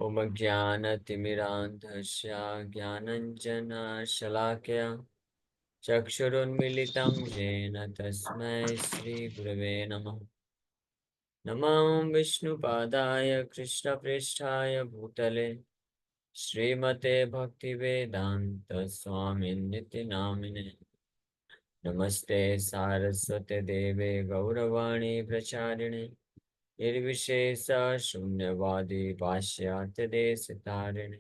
ओम ज्ञानतिमिरान्धस्य ज्ञानञ्जनशलाकया चक्षुरुन्मीलितं येन तस्मै श्रीगुरवे नमः। नमो विष्णुपादाय कृष्णप्रेष्ठाय भूतले श्रीमते भक्तिवेदान्त स्वामिनिति नामिने। नमस्ते सारस्वते देवे गौरवाणी प्रचारिणे निर्विशेष शून्यवादी पाश्चात्य देश तारिणे।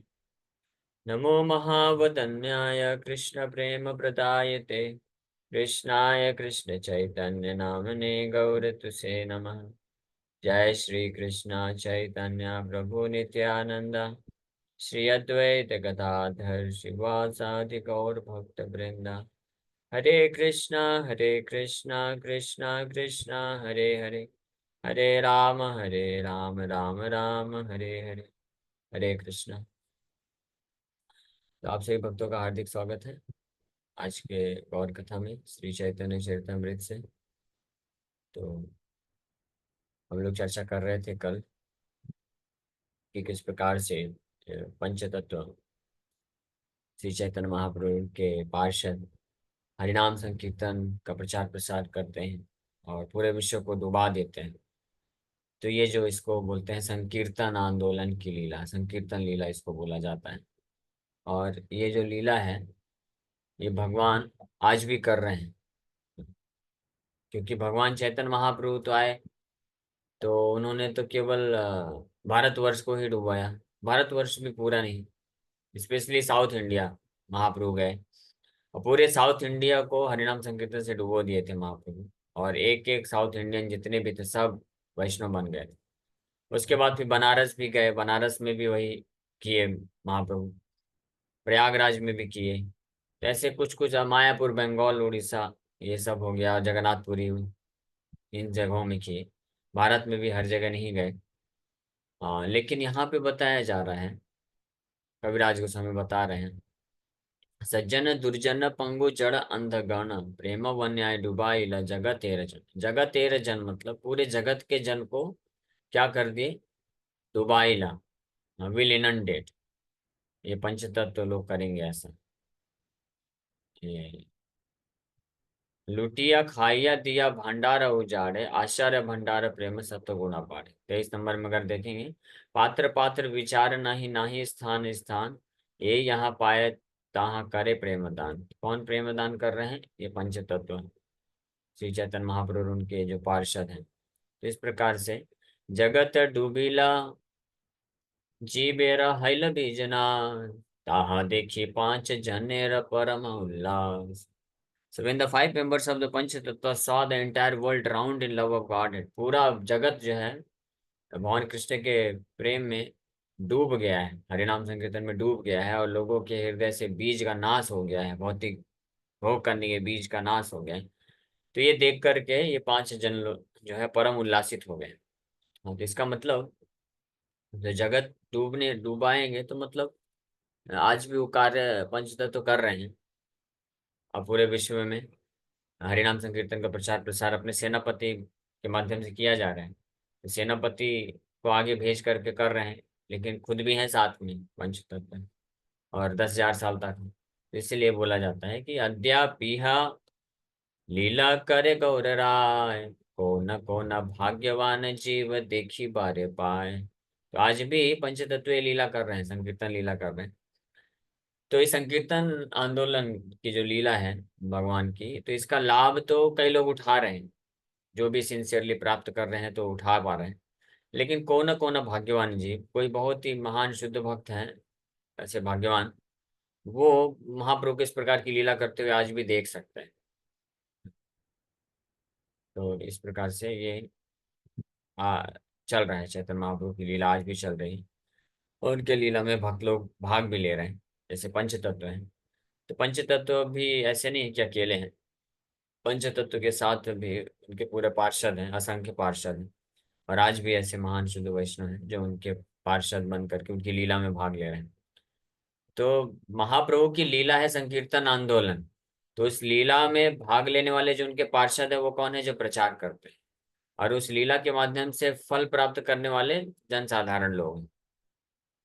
नमो महावदन्याय कृष्ण प्रेम प्रदायते कृष्णाय कृष्ण चैतन्य नामने गौरतुसे नमः। जय श्री कृष्ण चैतन्य प्रभु नित्यानंद श्री अद्वैत गदाधर शिवासादि गौर भक्त वृंदा। हरे कृष्णा कृष्णा कृष्णा हरे हरे, हरे राम राम राम हरे हरे। हरे कृष्णा। तो आप सभी भक्तों का हार्दिक स्वागत है आज के गौर कथा में श्री चैतन्य चरितमृत से। तो हम लोग चर्चा कर रहे थे कल कि किस प्रकार से पंच तत्व श्री चैतन्य महाप्रभु के पार्षद हरिनाम संकीर्तन का प्रचार प्रसार करते हैं और पूरे विश्व को डुबा देते हैं। तो ये जो इसको बोलते हैं संकीर्तन आंदोलन की लीला, संकीर्तन लीला इसको बोला जाता है। और ये जो लीला है ये भगवान आज भी कर रहे हैं, क्योंकि भगवान चैतन्य महाप्रभु तो आए तो उन्होंने तो केवल भारतवर्ष को ही डुबाया। भारतवर्ष भी पूरा नहीं, स्पेशली साउथ इंडिया महाप्रभु गए और पूरे साउथ इंडिया को हरिनाम संकीर्तन से डुबो दिए थे महाप्रभु। और एक एक साउथ इंडियन जितने भी थे सब वैष्णव बन गए थे। उसके बाद फिर बनारस भी गए, बनारस में भी वही किए महाप्रभु, प्रयागराज में भी किए। तो ऐसे कुछ कुछ मायापुर, बंगाल, उड़ीसा, ये सब हो गया, जगन्नाथपुरी, इन जगहों में किए। भारत में भी हर जगह नहीं गए। हाँ, लेकिन यहाँ पे बताया जा रहा है, कविराज गोस्वामी बता रहे हैं, सज्जन दुर्जन पंगु जड़ अंधगण प्रेम वन्याय डुबाइला जगत तेर जन। जगत तेर जन मतलब पूरे जगत के जन को क्या कर दिए? डुबाइला, विल इनंडेट। ये पंचतत्व लोग करेंगे ऐसा। ये लुटिया खाइया दिया भंडार उजाड़े आश्चर्य भंडार प्रेम सत्व गुणा पाड़े। 23 नंबर में अगर देखेंगे, पात्र पात्र विचार नहीं नाही स्थान स्थान ये यहाँ पाए तहाँ करे प्रेम दान। कौन प्रेम दान कर रहे हैं? ये पंच तत्व हैं, श्री चैतन्य महाप्रभु उनके जो पार्षद हैं। तो इस प्रकार से जगत डूबीला जीवेरा हैल बीजना ताहा देखी पांच जनेर परम उल्लास। So when the five members of the Panchatattva saw the entire world drowned in love of Godhead, पूरा जगत जो है भगवान कृष्ण के प्रेम में डूब गया है, हरिनाम संकीर्तन में डूब गया है और लोगों के हृदय से बीज का नाश हो गया है, भौतिक भोग करने के बीज का नाश हो गया है। तो ये देख करके ये पांच जन लोग जो है परम उल्लासित हो गए। हाँ, तो इसका मतलब जो जगत डूबाएंगे तो मतलब आज भी वो कार्य पंचतत्व कर रहे हैं। अब पूरे विश्व में हरिनाम संकीर्तन का प्रचार प्रसार अपने सेनापति के माध्यम से किया जा रहा है। तो सेनापति को आगे भेज करके कर रहे हैं, लेकिन खुद भी हैं साथ में पंचतत्व, और 10,000 साल तक है। तो इसीलिए बोला जाता है कि अद्यापिहा लीला करे गौर राय को न भाग्यवान जीव देखी बारे पाए। तो आज भी पंचतत्व लीला कर रहे हैं, संकीर्तन लीला कर रहे हैं। तो इस संकीर्तन आंदोलन की जो लीला है भगवान की, तो इसका लाभ तो कई लोग उठा रहे हैं, जो भी सिंसियरली प्राप्त कर रहे हैं तो उठा पा रहे हैं। लेकिन कौन भाग्यवान जी, कोई बहुत ही महान शुद्ध भक्त हैं ऐसे भाग्यवान, वो महाप्रभु के इस प्रकार की लीला करते हुए आज भी देख सकते हैं। तो इस प्रकार से ये आ, चल रहा है, चैतन्य महाप्रभु की लीला आज भी चल रही है और उनके लीला में भक्त लोग भाग भी ले रहे हैं। जैसे पंचतत्व हैं, तो पंचतत्व भी ऐसे नहीं है कि अकेले हैं, पंचतत्व के साथ भी उनके पूरे पार्षद हैं, असंख्य पार्षद हैं। और आज भी ऐसे महान शुद्ध वैष्णव हैं जो उनके पार्षद बन करके उनकी लीला में भाग ले रहे हैं। तो महाप्रभु की लीला है संकीर्तन आंदोलन। तो इस लीला में भाग लेने वाले जो उनके पार्षद है वो कौन है? जो प्रचार करते हैं, और उस लीला के माध्यम से फल प्राप्त करने वाले जनसाधारण लोग हैं।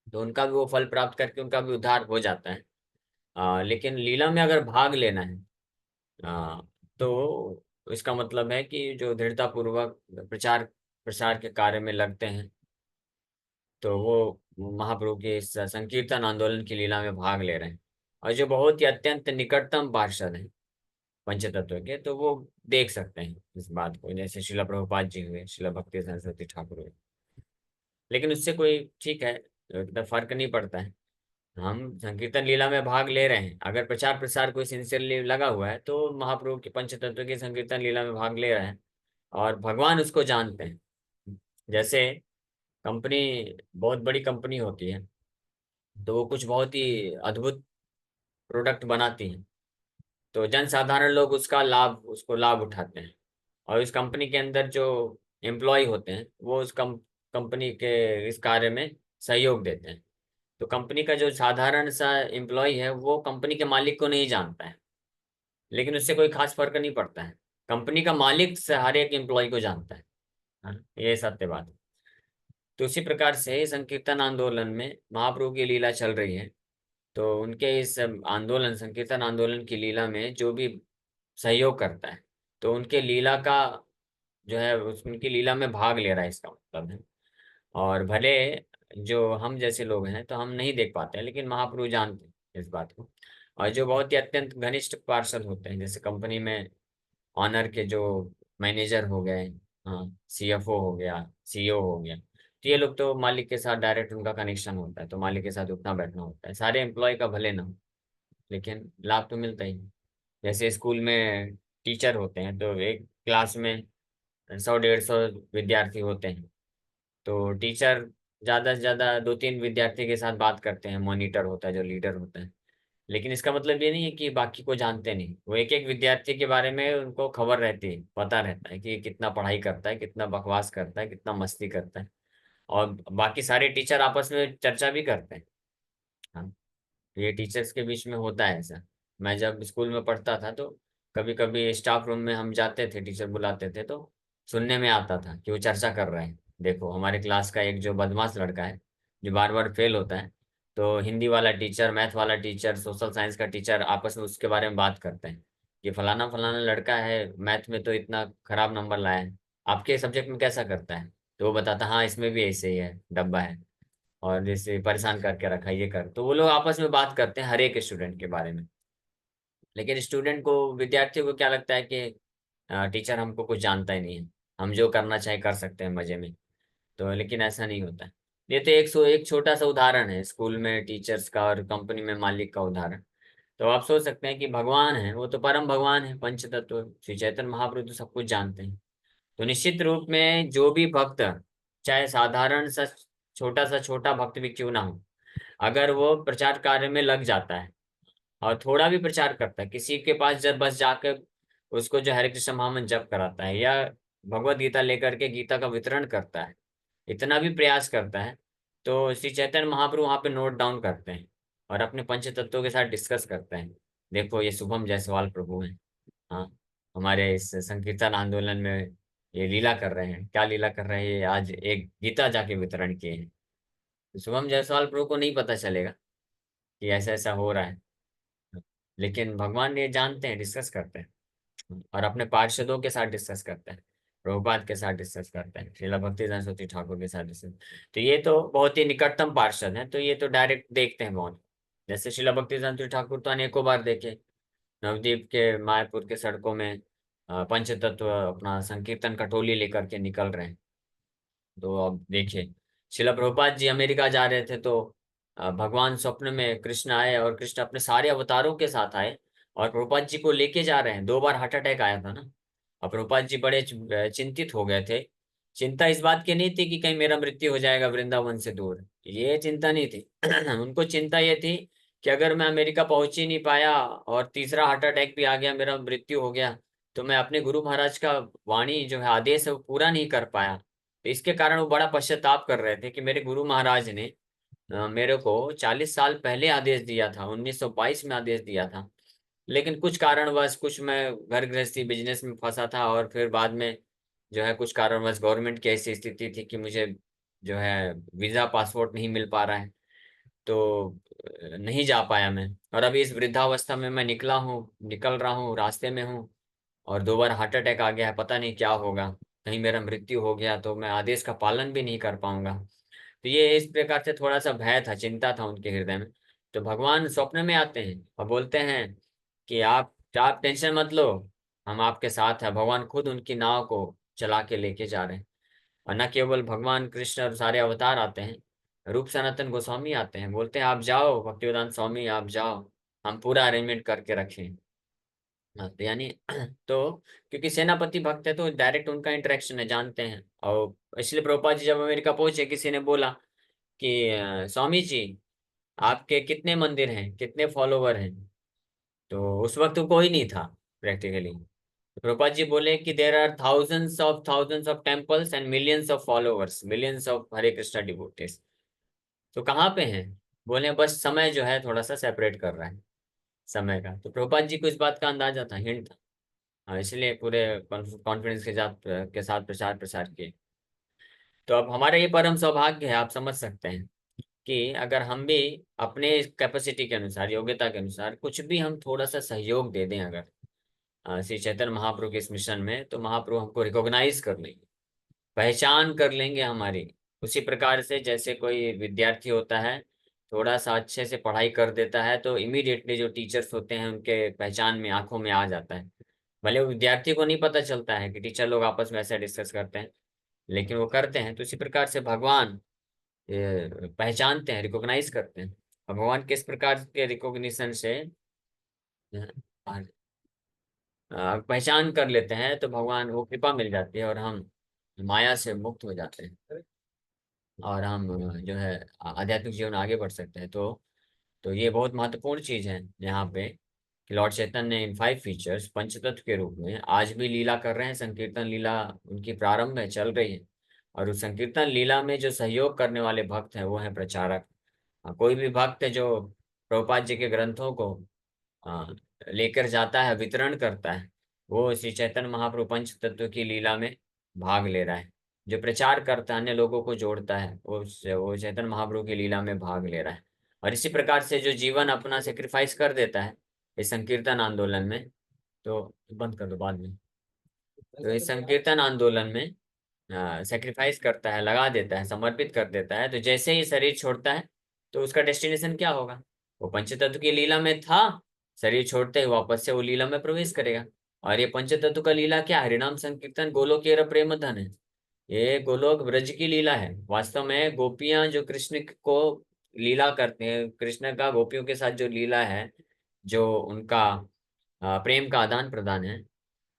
तो उनका भी वो फल प्राप्त करके उनका भी उद्धार हो जाता है। लेकिन लीला में अगर भाग लेना है, आ, तो इसका मतलब है कि जो दृढ़ता पूर्वक प्रचार प्रसार के कार्य में लगते हैं, तो वो महाप्रभु के इस संकीर्तन आंदोलन की लीला में भाग ले रहे हैं। और जो बहुत ही अत्यंत निकटतम पार्षद हैं पंचतत्व के, तो वो देख सकते हैं इस बात को, जैसे शिला प्रभुपाद जी हुए, शिला भक्ति सरस्वती ठाकुर हुए। लेकिन उससे कोई, ठीक है, इतना फर्क नहीं पड़ता है। हम संकीर्तन लीला में भाग ले रहे हैं, अगर प्रचार प्रसार कोई सिंसियरली लगा हुआ है, तो महाप्रभु के पंचतत्व की संकीर्तन लीला में भाग ले रहे हैं। और भगवान उसको जानते हैं। जैसे कंपनी, बहुत बड़ी कंपनी होती है, तो वो कुछ बहुत ही अद्भुत प्रोडक्ट बनाती है, तो जन साधारण लोग उसको लाभ उठाते हैं। और इस कंपनी के अंदर जो एम्प्लॉय होते हैं, वो उस कंपनी के इस कार्य में सहयोग देते हैं। तो कंपनी का जो साधारण सा एम्प्लॉय है, वो कंपनी के मालिक को नहीं जानता है, लेकिन उससे कोई खास फर्क नहीं पड़ता है। कंपनी का मालिक से हर एक एम्प्लॉय को जानता है। हाँ, ये सत्य बात है। तो उसी प्रकार से संकीर्तन आंदोलन में महाप्रभु की लीला चल रही है। तो उनके इस आंदोलन, संकीर्तन आंदोलन की लीला में जो भी सहयोग करता है, तो उनके लीला का जो है, उनकी लीला में भाग ले रहा है, इसका मतलब है। और भले जो हम जैसे लोग हैं, तो हम नहीं देख पाते हैं, लेकिन महाप्रभु जानते हैं इस बात को। और जो बहुत ही अत्यंत घनिष्ठ पार्षद होते हैं, जैसे कंपनी में ऑनर के जो मैनेजर हो गए, हाँ, सीएफओ हो गया, सीईओ हो गया, तो ये लोग तो मालिक के साथ डायरेक्ट उनका कनेक्शन होता है, तो मालिक के साथ उठना बैठना होता है। सारे एम्प्लॉय का भले ना हो, लेकिन लाभ तो मिलता ही है। जैसे स्कूल में टीचर होते हैं, तो एक क्लास में 100-150 विद्यार्थी होते हैं, तो टीचर ज़्यादा से ज़्यादा 2-3 विद्यार्थी के साथ बात करते हैं, मॉनिटर होता है जो लीडर होता है। लेकिन इसका मतलब ये नहीं है कि बाकी को जानते नहीं, वो एक एक विद्यार्थी के बारे में उनको खबर रहती है, पता रहता है कि ये कितना पढ़ाई करता है, कितना बकवास करता है, कितना मस्ती करता है। और बाकी सारे टीचर आपस में चर्चा भी करते हैं। हाँ, ये टीचर्स के बीच में होता है ऐसा। मैं जब स्कूल में पढ़ता था, तो कभी कभी स्टाफ रूम में हम जाते थे, टीचर बुलाते थे, तो सुनने में आता था कि वो चर्चा कर रहे हैं। देखो, हमारे क्लास का एक जो बदमाश लड़का है, जो बार बार फेल होता है, तो हिंदी वाला टीचर, मैथ वाला टीचर, सोशल साइंस का टीचर आपस में उसके बारे में बात करते हैं कि फलाना फलाना लड़का है, मैथ में तो इतना खराब नंबर लाया है, आपके सब्जेक्ट में कैसा करता है? तो वो बताता, हाँ, इसमें भी ऐसे ही है, डब्बा है, और जैसे परेशान करके रखा है, ये कर। तो वो लोग आपस में बात करते हैं हर एक स्टूडेंट के बारे में। लेकिन स्टूडेंट को, विद्यार्थियों को क्या लगता है कि टीचर हमको कुछ जानता ही नहीं है, हम जो करना चाहे कर सकते हैं मजे में। तो लेकिन ऐसा नहीं होता है। ये तो एक छोटा सा उदाहरण है स्कूल में टीचर्स का और कंपनी में मालिक का उदाहरण। तो आप सोच सकते हैं कि भगवान है, वो तो परम भगवान है, पंच तत्व श्री चैतन्य महाप्रभु तो सब कुछ जानते हैं। तो निश्चित रूप में जो भी भक्त, चाहे साधारण सा छोटा भक्त भी क्यों ना हो, अगर वो प्रचार कार्य में लग जाता है और थोड़ा भी प्रचार करता है, किसी के पास जब बस जाकर उसको जो हरे कृष्ण महामंत्र जप कराता है, या भगवत गीता लेकर के गीता का वितरण करता है, इतना भी प्रयास करता है, तो श्री चैतन्य महाप्रभु वहां पे नोट डाउन करते हैं और अपने पंच तत्वों के साथ डिस्कस करते हैं। देखो, ये शुभम जायसवाल प्रभु हैं, हाँ, हमारे इस संकीर्तन आंदोलन में ये लीला कर रहे हैं। क्या लीला कर रहे हैं? ये आज एक गीता जाके वितरण किए हैं। तो शुभम जायसवाल प्रभु को नहीं पता चलेगा कि ऐसा ऐसा हो रहा है, लेकिन भगवान ये जानते हैं, डिस्कस करते हैं और अपने पार्षदों के साथ डिस्कस करते हैं, प्रभुपाद के साथ डिस्कस करते हैं, श्रीला भक्ति सरस्वती ठाकुर के साथ डिस्कस। तो ये तो बहुत ही निकटतम पार्षद हैं, तो ये तो डायरेक्ट देखते हैं बहुत। जैसे श्रीला भक्ति सरस्वती ठाकुर तो अनेकों बार देखे, नवदीप के मायापुर के सड़कों में पंच तत्व अपना संकीर्तन का टोली लेकर के निकल रहे हैं। तो अब देखिए, शिला प्रभुपाद जी अमेरिका जा रहे थे, तो भगवान स्वप्न में कृष्ण आए, और कृष्ण अपने सारे अवतारों के साथ आए और प्रभुपाद जी को लेके जा रहे हैं। 2 बार हार्ट अटैक आया था ना, और प्रभुपाद जी बड़े चिंतित हो गए थे। चिंता इस बात की नहीं थी कि कहीं मेरा मृत्यु हो जाएगा वृंदावन से दूर, ये चिंता नहीं थी। उनको चिंता ये थी कि अगर मैं अमेरिका पहुंच ही नहीं पाया और तीसरा हार्ट अटैक भी आ गया, मेरा मृत्यु हो गया, तो मैं अपने गुरु महाराज का वाणी जो है, आदेश है, वो पूरा नहीं कर पाया। तो इसके कारण वो बड़ा पश्चाताप कर रहे थे कि मेरे गुरु महाराज ने मेरे को 40 साल पहले आदेश दिया था, 1922 में आदेश दिया था, लेकिन कुछ कारणवश, कुछ मैं घर गृहस्थी बिजनेस में फंसा था, और फिर बाद में जो है कुछ कारणवश गवर्नमेंट की ऐसी स्थिति थी कि मुझे जो है वीजा पासपोर्ट नहीं मिल पा रहा है। तो नहीं जा पाया मैं। और अभी इस वृद्धावस्था में मैं निकल रहा हूँ, रास्ते में हूँ, और 2 बार हार्ट अटैक आ गया है, पता नहीं क्या होगा। कहीं मेरा मृत्यु हो गया तो मैं आदेश का पालन भी नहीं कर पाऊंगा। तो ये इस प्रकार से थोड़ा सा भय था, चिंता था उनके हृदय में। तो भगवान स्वप्न में आते हैं और बोलते हैं कि आप टेंशन मत लो, हम आपके साथ हैं। भगवान खुद उनकी नाव को चला के लेके जा रहे हैं। और न केवल भगवान कृष्ण और सारे अवतार आते हैं, रूप सनातन गोस्वामी आते हैं, बोलते हैं आप जाओ भक्तिवेदांत स्वामी, आप जाओ, हम पूरा अरेंजमेंट करके रखें। हाँ, तो यानी तो क्योंकि सेनापति भक्त है तो डायरेक्ट उनका इंटरेक्शन है, जानते हैं। और इसलिए प्रभुपाद जी जब अमेरिका पहुंचे, किसी ने बोला कि स्वामी जी, आपके कितने मंदिर हैं, कितने फॉलोवर हैं? तो उस वक्त तो कोई नहीं था प्रैक्टिकली। प्रभुपाद जी बोले कि there are thousands of temples and millions of followers, millions of Hare Krishna devotees. तो कहाँ पे हैं? बोले बस समय जो है थोड़ा सा सेपरेट कर रहा है समय का। तो प्रभुपाद जी को इस बात का अंदाजा था, हिंट था। हाँ, इसलिए पूरे कॉन्फिडेंस के साथ प्रचार प्रसार किए। तो अब हमारा ये परम सौभाग्य है, आप समझ सकते हैं कि अगर हम भी अपने कैपेसिटी के अनुसार, योग्यता के अनुसार कुछ भी हम थोड़ा सा सहयोग दे दें अगर श्री चैतन्य महाप्रभु के इस मिशन में, तो महाप्रभु हमको रिकॉग्नाइज कर लेंगे, पहचान कर लेंगे हमारी। उसी प्रकार से जैसे कोई विद्यार्थी होता है, थोड़ा सा अच्छे से पढ़ाई कर देता है तो इमीडिएटली जो टीचर्स होते हैं उनके पहचान में, आंखों में आ जाता है। भले वो विद्यार्थी को नहीं पता चलता है कि टीचर लोग आपस में ऐसा डिस्कस करते हैं, लेकिन वो करते हैं। तो इसी प्रकार से भगवान पहचानते हैं, रिकॉग्नाइज करते हैं। और भगवान किस प्रकार के रिकॉग्निशन से पहचान कर लेते हैं, तो भगवान वो कृपा मिल जाती है और हम माया से मुक्त हो जाते हैं, और हम जो है आध्यात्मिक जीवन आगे बढ़ सकते हैं। तो ये बहुत महत्वपूर्ण चीज है यहाँ पे कि लॉर्ड चैतन्य ने इन 5 फीचर्स पंचतत्व के रूप में आज भी लीला कर रहे हैं। संकीर्तन लीला उनकी प्रारंभ में चल रही है, और उस संकीर्तन लीला में जो सहयोग करने वाले भक्त हैं वो हैं प्रचारक। कोई भी भक्त है जो प्रभुपाद जी के ग्रंथों को हाँ, लेकर जाता है, वितरण करता है, वो श्री चैतन्य महाप्रभु पंच तत्व की लीला में भाग ले रहा है। जो प्रचार करता है, अन्य लोगों को जोड़ता है, वो चैतन्य महाप्रभु की लीला में भाग ले रहा है। और इसी प्रकार से जो जीवन अपना सेक्रीफाइस कर देता है इस संकीर्तन आंदोलन में, तो बंद कर दो बाद में। तो इस संकीर्तन आंदोलन में सेक्रीफाइस करता है, लगा देता है, समर्पित कर देता है, तो जैसे ही शरीर छोड़ता है तो उसका डेस्टिनेशन क्या होगा? वो पंचतत्व की लीला में था, शरीर छोड़ते ही वापस से वो लीला में प्रवेश करेगा। और ये पंचतत्व का लीला क्या? हरिनाम संकीर्तन गोलोक प्रेम धन है। ये गोलोक ब्रज की लीला है। वास्तव में गोपियां जो कृष्ण को लीला करते हैं, कृष्ण का गोपियों के साथ जो लीला है, जो उनका प्रेम का आदान प्रदान है,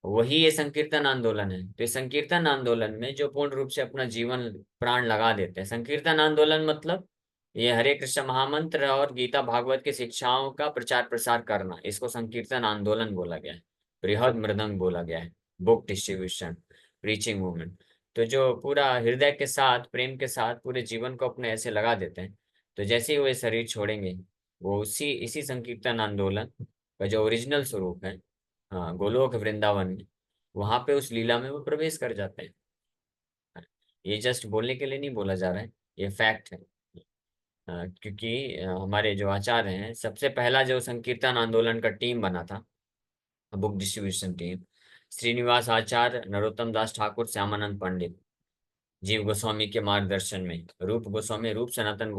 वही ये संकीर्तन आंदोलन है। तो इस संकीर्तन आंदोलन में जो पूर्ण रूप से अपना जीवन प्राण लगा देते हैं, संकीर्तन आंदोलन मतलब ये हरे कृष्ण महामंत्र और गीता भागवत की शिक्षाओं का प्रचार प्रसार करना, इसको संकीर्तन आंदोलन बोला गया है। बृहद मृदंग बोला गया है, बुक डिस्ट्रीब्यूशन, प्रीचिंग मूवमेंट। तो जो पूरा हृदय के साथ, प्रेम के साथ पूरे जीवन को अपने ऐसे लगा देते हैं, तो जैसे ही वो ये शरीर छोड़ेंगे, वो उसी इसी संकीर्तन आंदोलन का जो ओरिजिनल स्वरूप है, हाँ, गोलोक वृंदावन में, वहां पे उस लीला में वो प्रवेश कर जाते हैं। ये जस्ट बोलने के लिए नहीं बोला जा रहा है, ये फैक्ट है। क्योंकि हमारे जो आचार्य हैं, सबसे पहला जो संकीर्तन आंदोलन का टीम बना था, बुक डिस्ट्रीब्यूशन टीम, श्रीनिवास आचार्य, नरोत्तम दास ठाकुर, श्यामानंद पंडित, जीव गोस्वामी के मार्गदर्शन में, रूप सनातन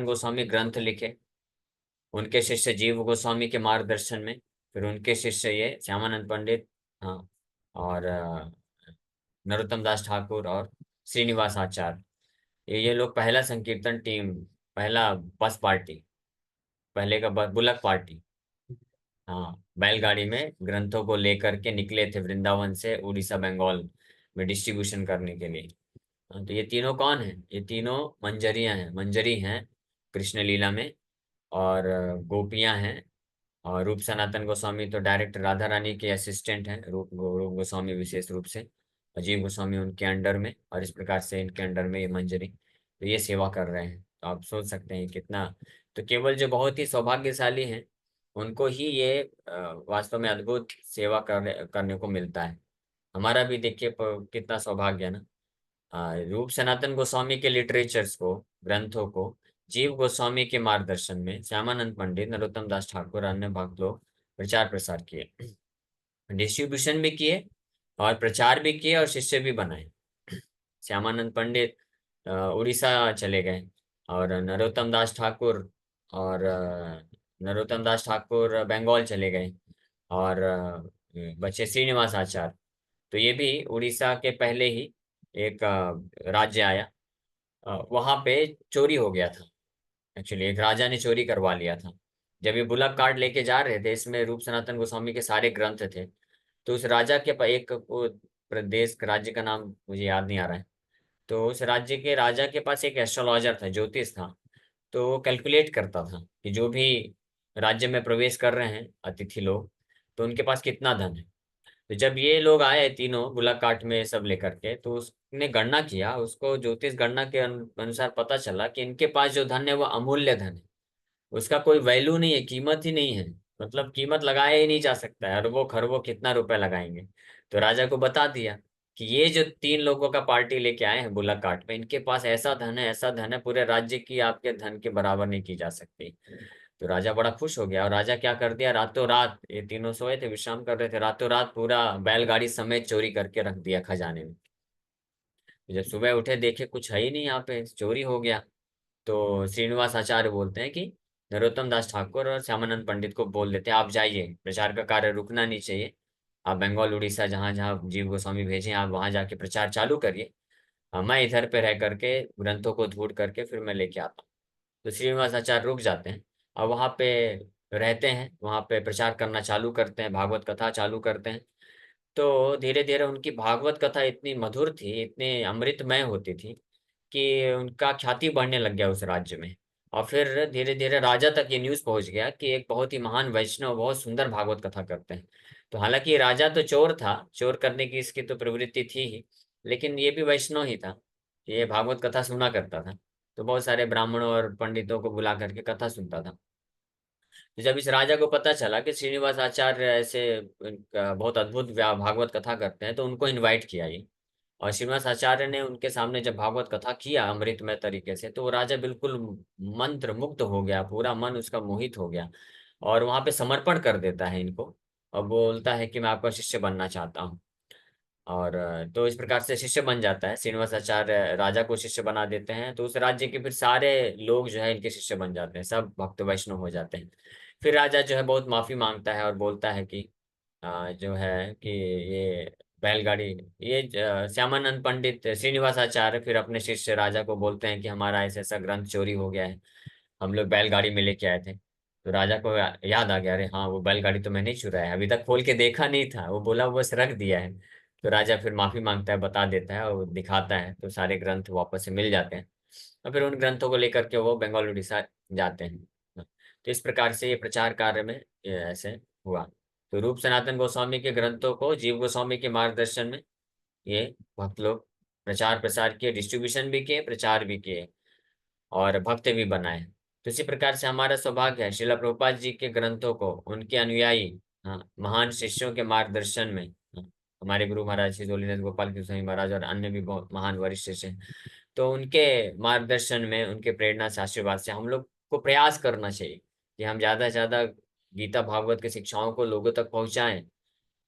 गोस्वामी ग्रंथ लिखे, उनके शिष्य जीव गोस्वामी के मार्गदर्शन में, फिर उनके शिष्य ये श्यामानंद पंडित, हाँ, और नरोत्तम दास ठाकुर और श्रीनिवास आचार्य, ये लोग पहला संकीर्तन टीम, पहला बस पार्टी, पहले का बुलक पार्टी, हाँ, बैलगाड़ी में ग्रंथों को लेकर के निकले थे वृंदावन से उड़ीसा बंगाल में डिस्ट्रीब्यूशन करने के लिए। हाँ, तो ये तीनों कौन है? ये तीनों मंजरियां हैं, मंजरी हैं कृष्ण लीला में, और गोपियां हैं। और रूप सनातन गोस्वामी तो डायरेक्ट राधा रानी के असिस्टेंट हैं, रूप गोस्वामी विशेष रूप से, अजीब गोस्वामी उनके अंडर में, और इस प्रकार से इनके अंडर में ये मंजरी, तो ये सेवा कर रहे हैं। तो आप सोच सकते हैं कितना। तो केवल जो बहुत ही सौभाग्यशाली हैं उनको ही ये वास्तव में अद्भुत सेवा करने को मिलता है। हमारा भी देखिए कितना सौभाग्य है ना। रूप सनातन गोस्वामी के लिटरेचर्स को, ग्रंथों को जीव गोस्वामी के मार्गदर्शन में श्यामानंद पंडित, नरोत्तम दास ठाकुर, अन्य भक्त लोग प्रचार प्रसार किए, डिस्ट्रीब्यूशन भी किए और प्रचार भी किए और शिष्य भी बनाए। श्यामानंद पंडित उड़ीसा चले गए, और नरोत्तम दास ठाकुर बंगाल चले गए, और बचे श्रीनिवास आचार्य। तो ये भी उड़ीसा के पहले ही एक राज्य आया, वहां पे चोरी हो गया था। एक्चुअली एक राजा ने चोरी करवा लिया था। जब ये बुलक कार्ड लेके जा रहे थे, इसमें रूप सनातन गोस्वामी के सारे ग्रंथ थे। तो उस राजा के एक प्रदेश राज्य का नाम मुझे याद नहीं आ रहा है। तो उस राज्य के राजा के पास एक एस्ट्रोलॉजर था, ज्योतिष था। तो वो कैलकुलेट करता था कि जो भी राज्य में प्रवेश कर रहे हैं अतिथि लोग, तो उनके पास कितना धन है। तो जब ये लोग आए तीनों मुलाकात में सब लेकर के, तो उसने गणना किया, उसको ज्योतिष गणना के अनुसार पता चला कि इनके पास जो धन है वो अमूल्य धन है। उसका कोई वैल्यू नहीं है, कीमत ही नहीं है। मतलब कीमत लगाया ही नहीं जा सकता है, अरबों खरबों कितना रुपए लगाएंगे। तो राजा को बता दिया कि ये जो तीन लोगों का पार्टी लेके आए हैं बुलाकाट में, इनके पास ऐसा धन है, ऐसा धन है, पूरे राज्य की आपके धन के बराबर नहीं की जा सकती। तो राजा बड़ा खुश हो गया, और राजा क्या कर दिया, रातों रात, ये तीनों सोए थे, विश्राम कर रहे थे, रातों रात पूरा बैलगाड़ी समेत चोरी करके रख दिया खजाने में। जब सुबह उठे देखे कुछ है ही नहीं, यहाँ पे चोरी हो गया। तो श्रीनिवास आचार्य बोलते हैं कि नरोत्तम दास ठाकुर और श्यामानंद पंडित को बोल देते हैं, आप जाइए, प्रचार का कार्य रुकना नहीं चाहिए। आप बंगाल उड़ीसा जहाँ जहाँ जीव गोस्वामी भेजे, आप वहां जाके प्रचार चालू करिए। मैं इधर पे रह करके ग्रंथों को ढूंढ करके फिर मैं लेके आता हूँ। तो श्रीनिवास आचार्य रुक जाते हैं और वहां पे रहते हैं, वहां पे प्रचार करना चालू करते हैं, भागवत कथा चालू करते हैं। तो धीरे धीरे उनकी भागवत कथा इतनी मधुर थी, इतनी अमृतमय होती थी कि उनका ख्याति बढ़ने लग गया उस राज्य में। और फिर धीरे धीरे राजा तक ये न्यूज़ पहुंच गया कि एक बहुत ही महान वैष्णव बहुत सुंदर भागवत कथा करते हैं। तो हालांकि राजा तो चोर था, चोर करने की इसकी तो प्रवृत्ति थी ही, लेकिन ये भी वैष्णव ही था। ये भागवत कथा सुना करता था, तो बहुत सारे ब्राह्मणों और पंडितों को बुला करके कथा सुनता था। तो जब इस राजा को पता चला कि श्रीनिवास आचार्य ऐसे बहुत अद्भुत भागवत कथा करते हैं, तो उनको इनवाइट किया ये। और श्रीनिवास आचार्य ने उनके सामने जब भागवत कथा किया अमृतमय तरीके से, तो वो राजा बिल्कुल मंत्र मुग्ध हो गया, पूरा मन उसका मोहित हो गया, और वहां पे समर्पण कर देता है इनको, और बोलता है कि मैं आपका शिष्य बनना चाहता हूँ। और तो इस प्रकार से शिष्य बन जाता है, श्रीनिवास आचार्य राजा को शिष्य बना देते हैं। तो उस राज्य के फिर सारे लोग जो है इनके शिष्य बन जाते हैं, सब भक्त वैष्णव हो जाते हैं। फिर राजा जो है बहुत माफी मांगता है और बोलता है कि जो है कि ये बैलगाड़ी, ये श्यामानंद पंडित श्रीनिवास आचार्य फिर अपने शिष्य राजा को बोलते हैं कि हमारा ऐसा ऐसा ग्रंथ चोरी हो गया है, हम लोग बैलगाड़ी में लेके आए थे। तो राजा को याद आ गया, अरे हाँ, वो बैलगाड़ी तो मैंने ही चुराया है, अभी तक खोल के देखा नहीं था, वो बोला वो बस रख दिया है। तो राजा फिर माफी मांगता है, बता देता है और दिखाता है, तो सारे ग्रंथ वापस से मिल जाते हैं। और फिर उन ग्रंथों को लेकर के वो बंगाल उड़ीसा जाते हैं। तो इस प्रकार से ये प्रचार कार्य में ये ऐसे हुआ। तो रूप सनातन गोस्वामी के ग्रंथों को जीव गोस्वामी के मार्गदर्शन में ये भक्त लोग प्रचार प्रसार किए, डिस्ट्रीब्यूशन भी किए, प्रचार भी किए, और भक्त भी बनाए। तो इसी प्रकार से हमारा सौभाग्य है, श्रीला प्रभुपाद जी के ग्रंथों को उनके अनुयायी, हाँ, महान शिष्यों के मार्गदर्शन में, हाँ, हमारे गुरु महाराज श्री जोलीनाथ गोपाल कृष्ण स्वामी महाराज और अन्य भी बहुत महान वरिष्ठ शिष्य हैं। तो उनके मार्गदर्शन में, उनके प्रेरणा से, आशीर्वाद से हम लोग को प्रयास करना चाहिए कि हम ज्यादा से ज्यादा गीता भागवत की शिक्षाओं को लोगों तक पहुंचाएं,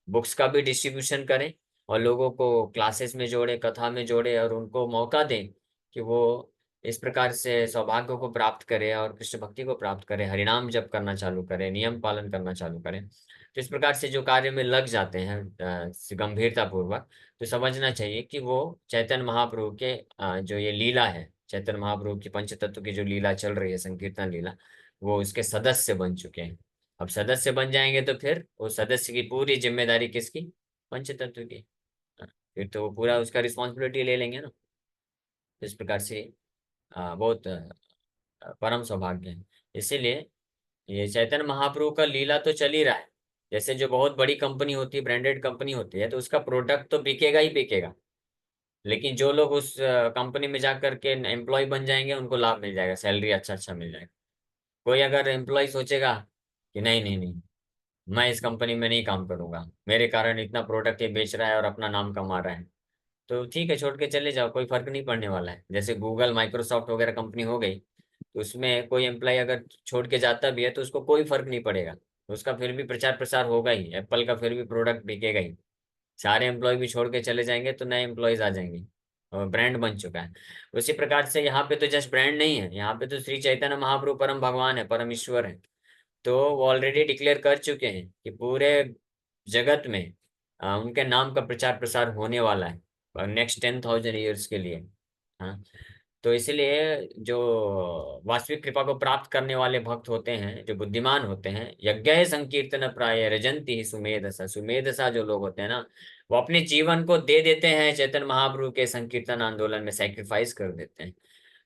बुक्स का भी डिस्ट्रीब्यूशन करें, और लोगों को क्लासेस में जोड़े, कथा में जोड़े, और उनको मौका दें कि वो इस प्रकार से सौभाग्य को प्राप्त करें और कृष्ण भक्ति को प्राप्त करें, हरिनाम जप करना चालू करें, नियम पालन करना चालू करें। तो इस प्रकार से जो कार्य में लग जाते हैं गंभीरता पूर्वक, तो समझना चाहिए कि वो चैतन्य महाप्रभु के जो ये लीला है, चैतन्य महाप्रभु की पंच तत्व की जो लीला चल रही है, संकीर्तन लीला, वो उसके सदस्य बन चुके हैं। अब सदस्य बन जाएंगे तो फिर वो सदस्य की पूरी जिम्मेदारी किसकी, पंचतत्व की। फिर तो वो पूरा उसका रिस्पॉन्सिबिलिटी ले लेंगे ना। तो इस प्रकार से बहुत परम सौभाग्य है। इसीलिए ये चैतन्य महाप्रभु का लीला तो चल ही रहा है। जैसे जो बहुत बड़ी कंपनी होती है, ब्रांडेड कंपनी होती है, तो उसका प्रोडक्ट तो बिकेगा ही बिकेगा, लेकिन जो लोग उस कंपनी में जा करके एम्प्लॉय बन जाएंगे, उनको लाभ मिल जाएगा, सैलरी अच्छा अच्छा मिल जाएगा। कोई अगर एम्प्लॉय सोचेगा कि नहीं नहीं नहीं, मैं इस कंपनी में नहीं काम करूंगा, मेरे कारण इतना प्रोडक्ट ये बेच रहा है और अपना नाम कमा रहा है, तो ठीक है, छोड़ के चले जाओ, कोई फर्क नहीं पड़ने वाला है। जैसे गूगल, माइक्रोसॉफ्ट वगैरह कंपनी हो गई, तो उसमें कोई एम्प्लॉय अगर छोड़ के जाता भी है तो उसको कोई फर्क नहीं पड़ेगा, उसका फिर भी प्रचार प्रसार होगा ही, एप्पल का फिर भी प्रोडक्ट बिकेगा ही। सारे एम्प्लॉय भी छोड़ के चले जाएंगे तो नए एम्प्लॉयज आ जाएंगे, और ब्रांड बन चुका है। उसी प्रकार से यहाँ पे तो जस्ट ब्रांड नहीं है, यहाँ पे तो श्री चैतन्य महाप्रभु परम भगवान है, परम ईश्वर है। तो वो ऑलरेडी डिक्लेयर कर चुके हैं कि पूरे जगत में उनके नाम का प्रचार प्रसार होने वाला है नेक्स्ट 10,000 ईयर्स के लिए। हाँ, तो इसलिए जो वास्तविक कृपा को प्राप्त करने वाले भक्त होते हैं, जो बुद्धिमान होते हैं, यज्ञ संकीर्तन प्राय रजंती ही सुमेधसा, सुमेधसा जो लोग होते हैं ना, वो अपने जीवन को दे देते हैं चैतन्य महाप्रभु के संकीर्तन आंदोलन में, सेक्रीफाइस कर देते हैं।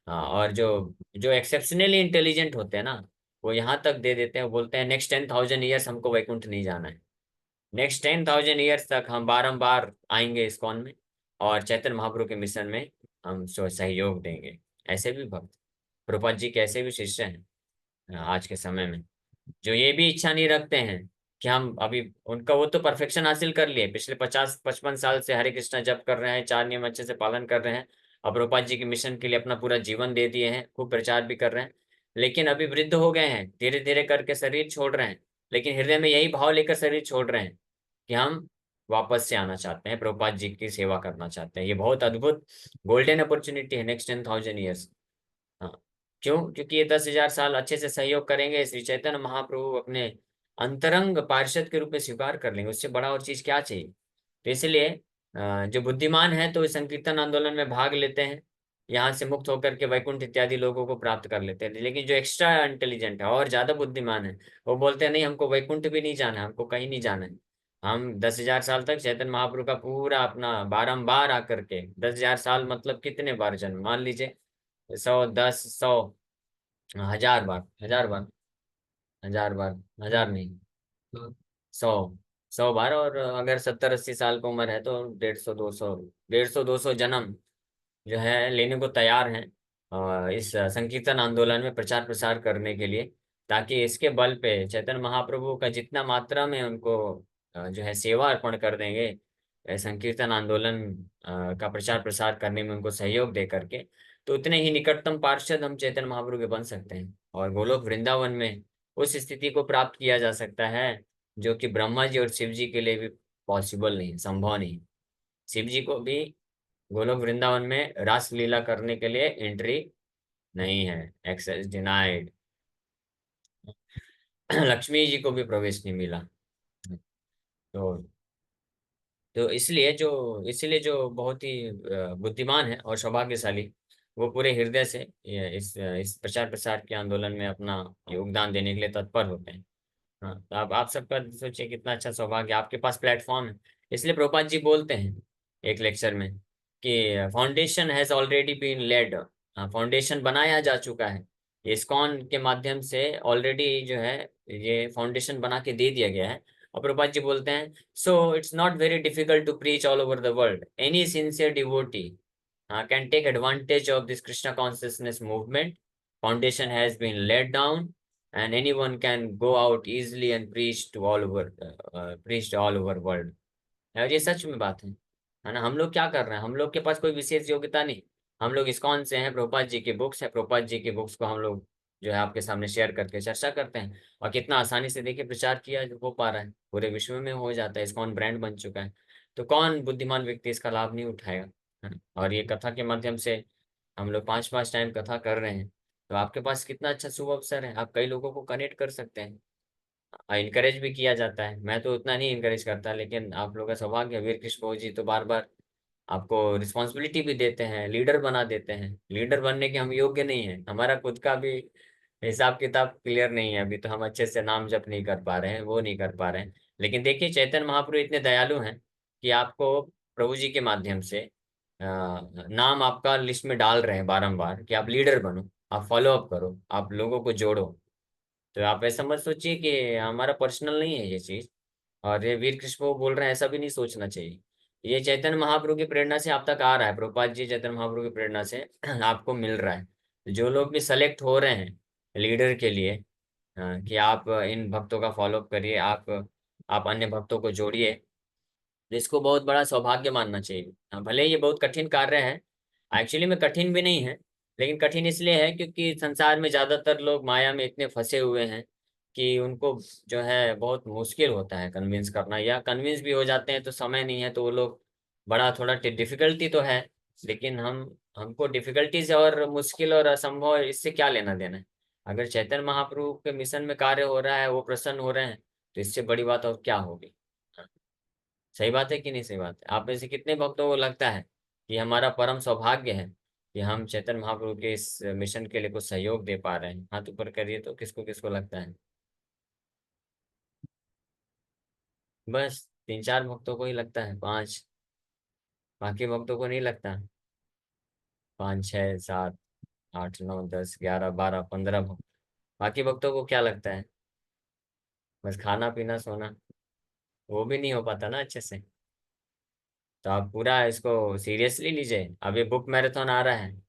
हाँ, और जो जो एक्सेप्शनली इंटेलिजेंट होते हैं ना, वो यहाँ तक दे देते हैं, बोलते हैं नेक्स्ट 10,000 ईयर्स हमको वैकुंठ नहीं जाना है, नेक्स्ट 10,000 ईयर्स तक हम बारंबार आएंगे इस्कॉन में, और चैतन्य महाप्रभु के मिशन में हम सहयोग देंगे। ऐसे भी भक्त, प्रभुपाद जी के ऐसे भी शिष्य हैं आज के समय में, जो ये भी इच्छा नहीं रखते हैं कि हम अभी, उनका वो तो परफेक्शन हासिल कर लिए, पिछले 50-55 साल से हरे कृष्णा जप कर रहे हैं, 4 नियम अच्छे से पालन कर रहे हैं, और प्रभुपाद जी के मिशन के लिए अपना पूरा जीवन दे दिए हैं, खूब प्रचार भी कर रहे हैं। लेकिन अभी वृद्ध हो गए हैं, धीरे धीरे करके शरीर छोड़ रहे हैं, लेकिन हृदय में यही भाव लेकर शरीर छोड़ रहे हैं कि हम वापस से आना चाहते हैं, प्रभुपाद जी की सेवा करना चाहते हैं। ये बहुत अद्भुत गोल्डन अपॉर्चुनिटी है, नेक्स्ट 10,000 ईयर्स। हाँ, क्यों? क्योंकि ये 10,000 साल अच्छे से सहयोग करेंगे, श्री चैतन्य महाप्रभु अपने अंतरंग पार्षद के रूप में स्वीकार कर लेंगे, उससे बड़ा और चीज क्या चाहिए। तो इसलिए जो बुद्धिमान है तो इस संकीर्तन आंदोलन में भाग लेते हैं, यहाँ से मुक्त होकर के वैकुंठ इत्यादि लोगों को प्राप्त कर लेते हैं। लेकिन जो एक्स्ट्रा इंटेलिजेंट है और ज्यादा बुद्धिमान है, वो बोलते हैं नहीं, हमको वैकुंठ भी नहीं जाना है, हमको कहीं नहीं जाना है, हम 10,000 साल तक चैतन्य महाप्रभु का पूरा अपना बारंबार आकर के, 10,000 साल मतलब कितने बार जन्म, मान लीजिए 100, 10, 100, 1000 बार, 1000 बार, 1000 बार, 1000 नहीं, 100, 100 बार, और अगर 70-80 साल की उम्र है तो 150, 200, 150, 200 जन्म जो है लेने को तैयार हैं इस संकीर्तन आंदोलन में प्रचार प्रसार करने के लिए, ताकि इसके बल पे चैतन्य महाप्रभु का जितना मात्रा में उनको जो है सेवा अर्पण कर देंगे, संकीर्तन आंदोलन का प्रचार प्रसार करने में उनको सहयोग दे करके, तो उतने ही निकटतम पार्षद हम चैतन्य महाप्रभु के बन सकते हैं, और गोलोक वृंदावन में उस स्थिति को प्राप्त किया जा सकता है जो कि ब्रह्मा जी और शिव जी के लिए भी पॉसिबल नहीं, संभव नहीं। शिव जी को भी गोलोक वृंदावन में रास लीला करने के लिए एंट्री नहीं है, एक्सेस डिनाइड। लक्ष्मी जी को भी प्रवेश नहीं मिला। तो इसलिए जो बहुत ही बुद्धिमान है और सौभाग्यशाली, वो पूरे हृदय से इस प्रचार प्रसार के आंदोलन में अपना योगदान देने के लिए तत्पर होते हैं। हाँ, तो आप सबका सोचिए कितना अच्छा सौभाग्य, आपके पास प्लेटफॉर्म है। इसलिए प्रभुपाद जी बोलते हैं एक लेक्चर में कि foundation has already been laid, foundation बनाया जा चुका है, इस्कॉन के माध्यम से ऑलरेडी जो है ये फाउंडेशन बना के दे दिया गया है। और प्रभुपाद जी बोलते हैं, so it's not very difficult to preach all over the world, any sincere devotee can take advantage of this Krishna consciousness movement. Foundation has been laid down, and anyone can go out easily and preach to all over world. और ये सच में बात है ना? हम लोग क्या कर रहे हैं, हम लोग के पास कोई विशेष योग्यता नहीं, हम लोग इस्कॉन से हैं, प्रभुपाद जी की बुक्स है, प्रभुपाद जी की बुक्स को हम लोग जो है आपके सामने शेयर करके चर्चा करते हैं, और कितना आसानी से देखिए प्रचार किया हो पा रहा है, पूरे विश्व में हो जाता है, इस्कॉन ब्रांड बन चुका है। तो कौन बुद्धिमान व्यक्ति इसका लाभ नहीं उठाएगा, है ना? और ये कथा के माध्यम से हम लोग 5-5 टाइम कथा कर रहे हैं, तो आपके पास कितना अच्छा शुभ अवसर है, आप कई लोगों को कनेक्ट कर सकते हैं। इनकरेज भी किया जाता है, मैं तो उतना नहीं इनकरेज करता, लेकिन आप लोगों का सौभाग्य है, वीर कृष्ण भाऊ जी तो बार बार आपको रिस्पॉन्सिबिलिटी भी देते हैं, लीडर बना देते हैं। लीडर बनने के हम योग्य नहीं है, हमारा खुद का भी हिसाब किताब क्लियर नहीं है, अभी तो हम अच्छे से नाम जप नहीं कर पा रहे हैं, वो नहीं कर पा रहे हैं। लेकिन देखिए चैतन्य महाप्रभु इतने दयालु हैं कि आपको प्रभु जी के माध्यम से नाम आपका लिस्ट में डाल रहे हैं बारंबार कि आप लीडर बनो, आप फॉलो अप करो, आप लोगों को जोड़ो। तो आप ऐसा मत सोचिए कि हमारा पर्सनल नहीं है ये चीज, और ये वीर कृष्ण वो बोल रहे हैं, ऐसा भी नहीं सोचना चाहिए। ये चैतन्य महाप्रभु की प्रेरणा से आप तक आ रहा है, प्रभुपाद जी चैतन्य महाप्रभु की प्रेरणा से आपको मिल रहा है। जो लोग भी सेलेक्ट हो रहे हैं लीडर के लिए, कि आप इन भक्तों का फॉलोअप करिए, आप अन्य भक्तों को जोड़िए, तो इसको बहुत बड़ा सौभाग्य मानना चाहिए। भले ही ये बहुत कठिन कार्य है, एक्चुअली में कठिन भी नहीं है, लेकिन कठिन इसलिए है क्योंकि संसार में ज्यादातर लोग माया में इतने फंसे हुए हैं कि उनको जो है बहुत मुश्किल होता है कन्विंस करना, या कन्विंस भी हो जाते हैं तो समय नहीं है तो वो लोग बड़ा थोड़ा डिफिकल्टी तो है। लेकिन हमको डिफिकल्टीज और मुश्किल और असंभव इससे क्या लेना देना है। अगर चैतन्य महाप्रभु के मिशन में कार्य हो रहा है, वो प्रसन्न हो रहे हैं, तो इससे बड़ी बात और क्या होगी। सही बात है कि नहीं सही बात है। आप में से कितने भक्तों को लगता है कि हमारा परम सौभाग्य है कि हम चैतन्य महाप्रभु के इस मिशन के लिए कुछ सहयोग दे पा रहे हैं। हाथ ऊपर करिए तो किसको किसको लगता है। बस 3-4 भक्तों को ही लगता है, 5, बाकी भक्तों को नहीं लगता। 5, 6, 7, 8, 9, 10, 11, 12, 15 भक्त। बाकी भक्तों को क्या लगता है, बस खाना पीना सोना, वो भी नहीं हो पाता ना अच्छे से। तो आप पूरा इसको सीरियसली लीजिए। अभी बुक मैराथन आ रहा है,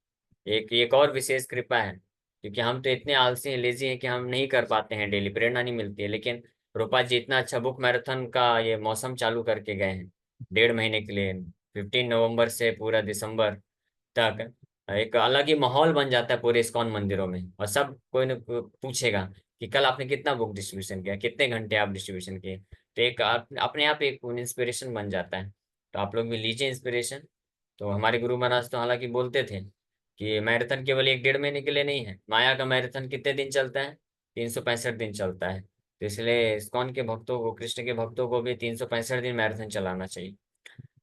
एक और विशेष कृपा है, क्योंकि हम तो इतने आलसी हैं, लेजी हैं कि हम नहीं कर पाते हैं, डेली प्रेरणा नहीं मिलती है। लेकिन रूपा जी इतना अच्छा बुक मैराथन का ये मौसम चालू करके गए हैं 1.5 महीने के लिए। 15 नवंबर से पूरा दिसंबर तक एक अलग ही माहौल बन जाता है पूरे इस्कॉन मंदिरों में। और सब कोई न कोई पूछेगा कि कल आपने कितना बुक डिस्ट्रीब्यूशन किया, कितने घंटे आप डिस्ट्रीब्यूशन किए। तो एक अपने आप एक इंस्पिरेशन बन जाता है। तो आप लोग भी लीजिए इंस्पिरेशन। तो हमारे गुरु महाराज तो हालांकि बोलते थे कि मैराथन केवल 1-1.5 महीने के लिए नहीं है। माया का मैराथन कितने दिन चलता है, 365 दिन चलता है। तो इसलिए इस्कॉन के भक्तों को, कृष्ण के भक्तों को भी 365 दिन मैराथन चलाना चाहिए।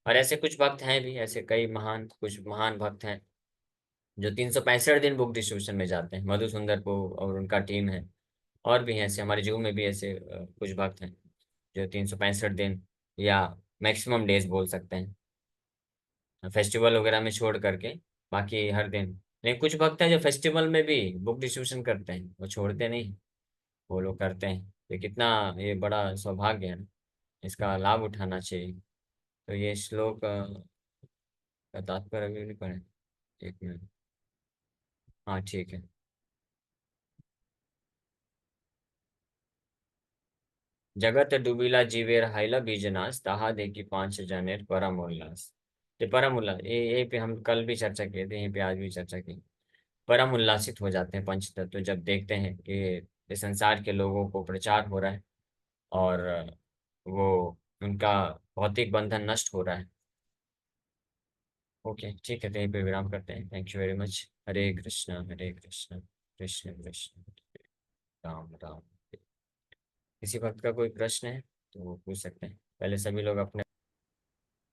और ऐसे कुछ भक्त हैं भी, ऐसे कई महान, कुछ महान भक्त हैं जो 365 दिन बुक डिस्ट्रीब्यूशन में जाते हैं। मधुसुंदर को और उनका टीम है। और भी हैं ऐसे, हमारे जू में भी ऐसे कुछ भक्त हैं जो 365 दिन या मैक्सिमम डेज बोल सकते हैं, फेस्टिवल वगैरह में छोड़ करके बाकी हर दिन। लेकिन कुछ भक्त हैं जो फेस्टिवल में भी बुक डिस्ट्रीब्यूशन करते हैं, वो छोड़ते नहीं, वो लोग करते हैं। ये कितना, ये बड़ा सौभाग्य है ना, इसका लाभ उठाना चाहिए। तो ये श्लोक का तात्पर्य अभी नहीं पढ़े, 1 मिनट। हाँ ठीक है। जगत डुबिला जीवेर हाइला बीजनास ताहा देखी 5 जनेर परम उल्लास। ये परम उल्लास, ये यहीं पे हम कल भी चर्चा किए थे, यहीं पे आज भी चर्चा की। परम उल्लासित हो जाते हैं पंच तत्व जब देखते हैं कि इस संसार के लोगों को प्रचार हो रहा है और वो उनका भौतिक बंधन नष्ट हो रहा है। ओके ठीक है, तो यहीं पे विराम करते हैं। Thank you very much. Hare Krishna Hare Krishna, Krishna Krishna Ram Ram. किसी भक्त का कोई प्रश्न है तो वो पूछ सकते हैं। पहले सभी लोग अपने।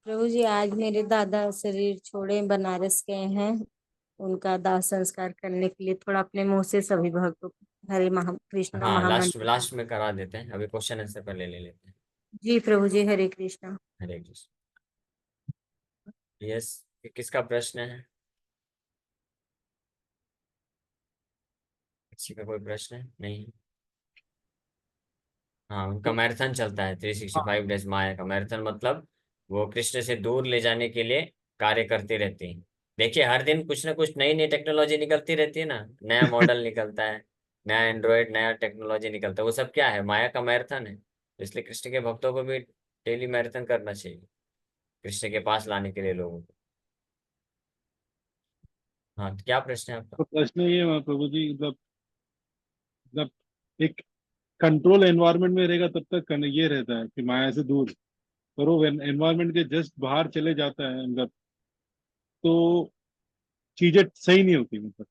प्रभु जी, आज मेरे दादा शरीर छोड़े बनारस गए हैं। उनका दाह संस्कार करने के लिए थोड़ा अपने मुंह से सभी भक्तों को हरे कृष्णा हाँ, लास्ट महामंत्र। लास्ट में करा देते हैं, अभी क्वेश्चन आंसर पहले ले लेते हैं। जी प्रभु जी, हरे कृष्णा। हरे कृष्ण। यस, किसका प्रश्न है, किसी का कोई प्रश्न है नहीं। हाँ, उनका मैराथन चलता है 365 डेज माया का मैराथन, मतलब वो कृष्ण से दूर ले जाने के लिए कार्य करती रहती है। देखिए हर दिन कुछ ना कुछ नई नई टेक्नोलॉजी निकलती रहती है ना, नया मॉडल निकलता है, नया एंड्रॉयड, नया टेक्नोलॉजी निकलता है। वो सब क्या है, माया का मैराथन है। तो इसलिए कृष्ण के भक्तों को भी डेली मैराथन करना चाहिए, कृष्ण के पास लाने के लिए लोगों को। हाँ, तो क्या प्रश्न है आपका। तो प्रश्न ये है प्रभु जी, मतलब एक कंट्रोल एनवायरनमेंट में रहेगा तब तक ये रहता है कि माया से दूर। पर वो एनवायरनमेंट के जस्ट बाहर चले जाता है अंदर, तो चीजें सही नहीं होती मतलब।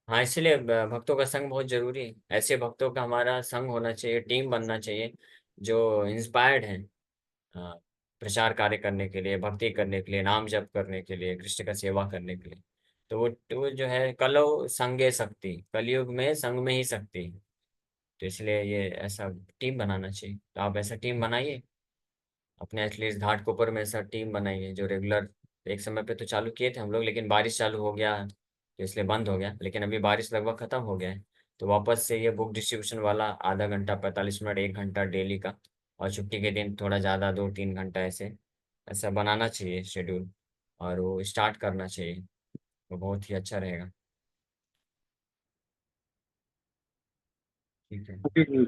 हाँ, इसलिए भक्तों का संग बहुत जरूरी है। ऐसे भक्तों का हमारा संग होना चाहिए, टीम बनना चाहिए, जो इंस्पायर्ड हैं प्रचार कार्य करने के लिए, भक्ति करने के लिए, नाम जप करने के लिए, कृष्ण का सेवा करने के लिए। तो वो जो है, कलो संगे शक्ति, कलयुग में संग में ही शक्ति है। तो इसलिए ये ऐसा टीम बनाना चाहिए। तो आप ऐसा टीम बनाइए अपने, एटलीस्ट घाटकोपर में ऐसा टीम बनाइए जो रेगुलर। एक समय पे तो चालू किए थे हम लोग, लेकिन बारिश चालू हो गया तो इसलिए बंद हो गया। लेकिन अभी बारिश लगभग खत्म हो गया है, तो वापस से ये बुक डिस्ट्रीब्यूशन वाला आधा घंटा, 45 मिनट, 1 घंटा डेली का, और छुट्टी के दिन थोड़ा ज़्यादा 2-3 घंटा ऐसे, ऐसा बनाना चाहिए शेड्यूल, और वो स्टार्ट करना चाहिए। वो बहुत ही अच्छा रहेगा। ठीक है। ओके।